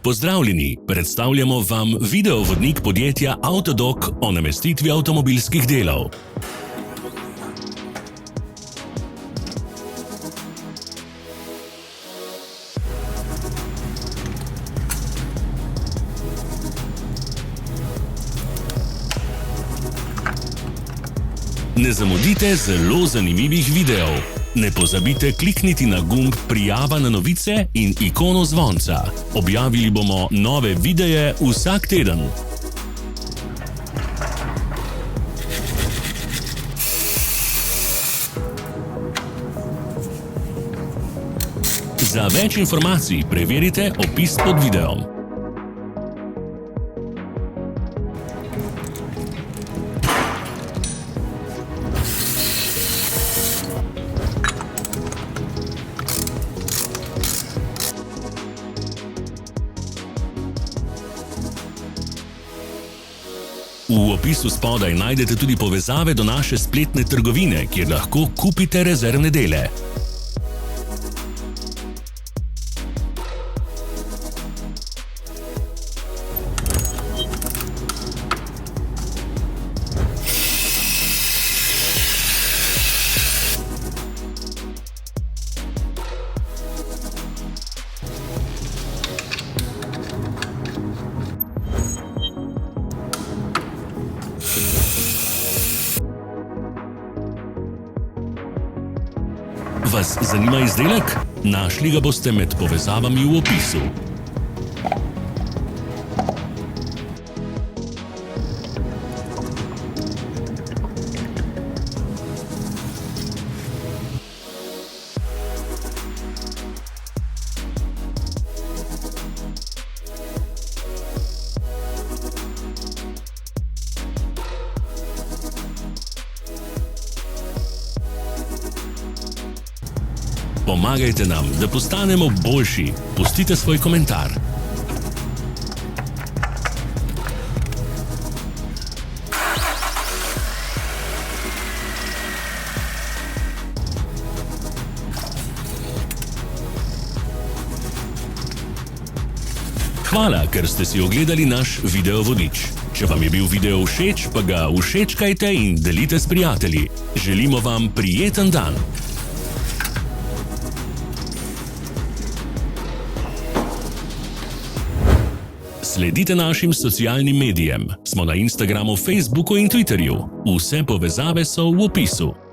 Pozdravljeni, predstavljamo vam videovodnik podjetja Autodoc o namestitvi avtomobilskih delov. Ne zamudite zelo zanimivih videov. Ne pozabite klikniti na gumb Prijava na novice in ikono zvonca. Objavili bomo nove videe vsak teden. Za več informacij preverite opis pod videom. V opisu spodaj najdete tudi povezave do naše spletne trgovine, kjer lahko kupite rezervne dele. Vas zanima izdelek? Našli ga boste med povezavami v opisu. Pomagajte nam, da postanemo boljši. Pustite svoj komentar. Hvala, ker ste si ogledali naš videovodič. Če vam je bil video všeč, pa ga všečkajte in delite s prijatelji. Želimo vam prijeten dan. Sledite našim socialnim medijem. Smo na Instagramu, Facebooku in Twitterju. Vse povezave so v opisu.